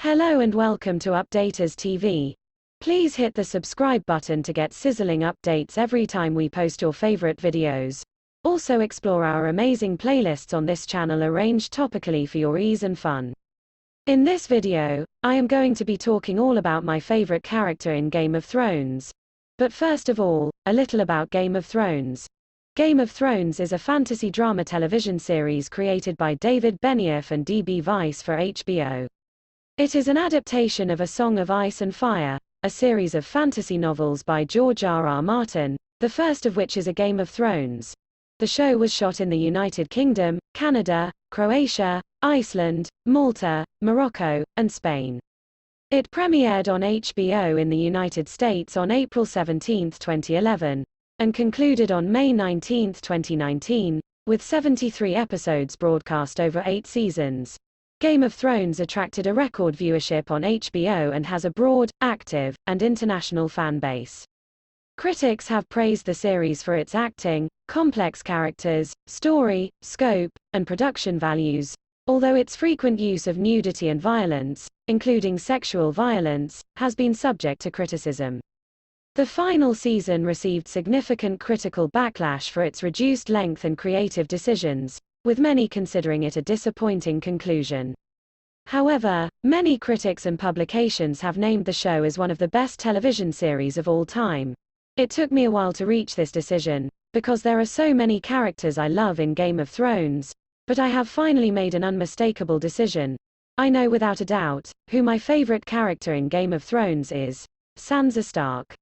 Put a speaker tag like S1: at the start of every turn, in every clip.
S1: Hello and welcome to Updaters TV. Please hit the subscribe button to get sizzling updates every time we post your favorite videos. Also explore our amazing playlists on this channel arranged topically for your ease and fun. In this video, I am going to be talking all about my favorite character in Game of Thrones. But first of all, a little about Game of Thrones. Game of Thrones is a fantasy drama television series created by David Benioff and D.B. Weiss for HBO. It is an adaptation of A Song of Ice and Fire, a series of fantasy novels by George R.R. Martin, the first of which is A Game of Thrones. The show was shot in the United Kingdom, Canada, Croatia, Iceland, Malta, Morocco, and Spain. It premiered on HBO in the United States on April 17, 2011, and concluded on May 19, 2019, with 73 episodes broadcast over 8 seasons. Game of Thrones attracted a record viewership on HBO and has a broad, active, and international fan base. Critics have praised the series for its acting, complex characters, story, scope, and production values, although its frequent use of nudity and violence, including sexual violence, has been subject to criticism. The final season received significant critical backlash for its reduced length and creative decisions, with many considering it a disappointing conclusion. However, many critics and publications have named the show as one of the best television series of all time. It took me a while to reach this decision, because there are so many characters I love in Game of Thrones, but I have finally made an unmistakable decision. I know without a doubt who my favorite character in Game of Thrones is: Sansa Stark.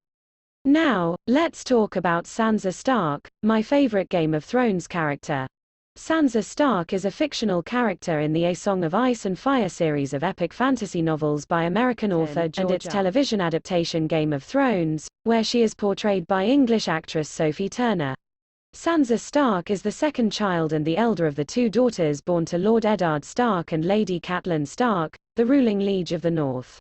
S1: Now, let's talk about Sansa Stark, my favorite Game of Thrones character. Sansa Stark is a fictional character in the A Song of Ice and Fire series of epic fantasy novels by American author George R. and its television adaptation Game of Thrones, where she is portrayed by English actress Sophie Turner. Sansa Stark is the second child and the elder of the two daughters born to Lord Eddard Stark and Lady Catelyn Stark, the ruling Liege of the North.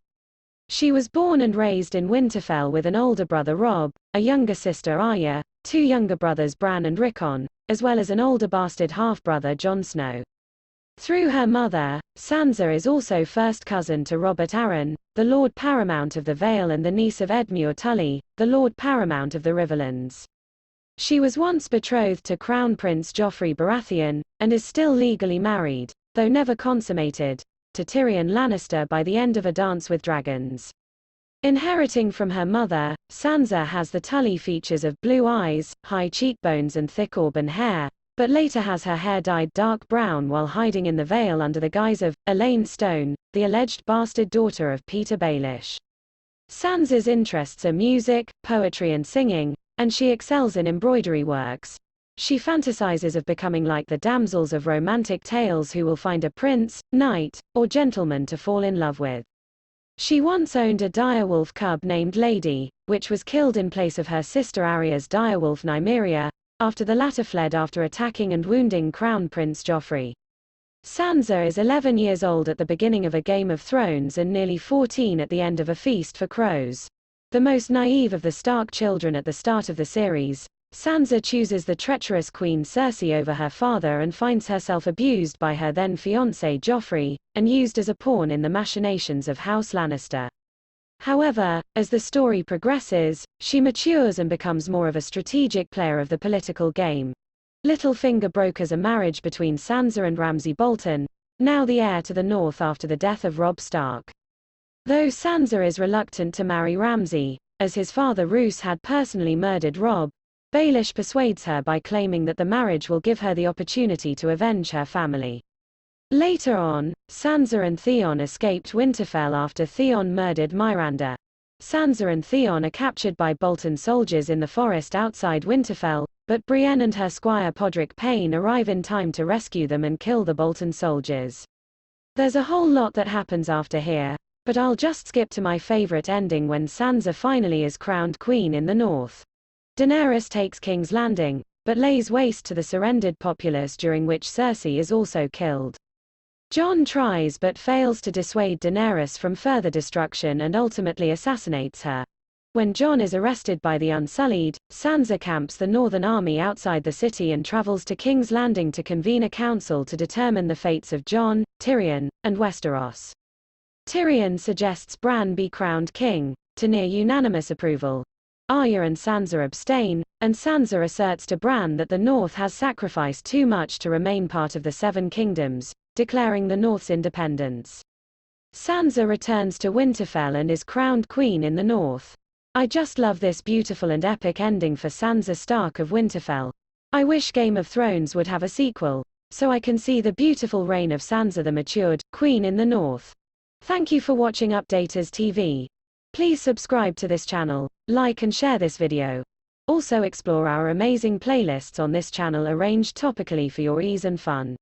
S1: She was born and raised in Winterfell with an older brother Robb, a younger sister Arya, two younger brothers Bran and Rickon, as well as an older bastard half-brother Jon Snow. Through her mother, Sansa is also first cousin to Robert Arryn, the Lord Paramount of the Vale and the niece of Edmure Tully, the Lord Paramount of the Riverlands. She was once betrothed to Crown Prince Joffrey Baratheon, and is still legally married, though never consummated, to Tyrion Lannister by the end of A Dance with Dragons. Inheriting from her mother, Sansa has the Tully features of blue eyes, high cheekbones and thick auburn hair, but later has her hair dyed dark brown while hiding in the Vale under the guise of Elaine Stone, the alleged bastard daughter of Peter Baelish. Sansa's interests are music, poetry and singing, and she excels in embroidery works. She fantasizes of becoming like the damsels of romantic tales who will find a prince, knight, or gentleman to fall in love with. She once owned a direwolf cub named Lady, which was killed in place of her sister Arya's direwolf Nymeria, after the latter fled after attacking and wounding Crown Prince Joffrey. Sansa is 11 years old at the beginning of A Game of Thrones and nearly 14 at the end of A Feast for Crows. The most naive of the Stark children at the start of the series, Sansa chooses the treacherous Queen Cersei over her father and finds herself abused by her then-fiancé Joffrey, and used as a pawn in the machinations of House Lannister. However, as the story progresses, she matures and becomes more of a strategic player of the political game. Littlefinger brokers a marriage between Sansa and Ramsay Bolton, now the heir to the North after the death of Robb Stark. Though Sansa is reluctant to marry Ramsay, as his father Roose had personally murdered Robb, Baelish persuades her by claiming that the marriage will give her the opportunity to avenge her family. Later on, Sansa and Theon escaped Winterfell after Theon murdered Myranda. Sansa and Theon are captured by Bolton soldiers in the forest outside Winterfell, but Brienne and her squire Podrick Payne arrive in time to rescue them and kill the Bolton soldiers. There's a whole lot that happens after here, but I'll just skip to my favorite ending when Sansa finally is crowned queen in the north. Daenerys takes King's Landing, but lays waste to the surrendered populace, during which Cersei is also killed. Jon tries but fails to dissuade Daenerys from further destruction and ultimately assassinates her. When Jon is arrested by the Unsullied, Sansa camps the Northern Army outside the city and travels to King's Landing to convene a council to determine the fates of Jon, Tyrion, and Westeros. Tyrion suggests Bran be crowned king, to near unanimous approval. Arya and Sansa abstain, and Sansa asserts to Bran that the North has sacrificed too much to remain part of the Seven Kingdoms, declaring the North's independence. Sansa returns to Winterfell and is crowned queen in the North. I just love this beautiful and epic ending for Sansa Stark of Winterfell. I wish Game of Thrones would have a sequel, so I can see the beautiful reign of Sansa the matured queen in the North. Thank you for watching Updaters TV. Please subscribe to this channel, like and share this video. Also explore our amazing playlists on this channel arranged topically for your ease and fun.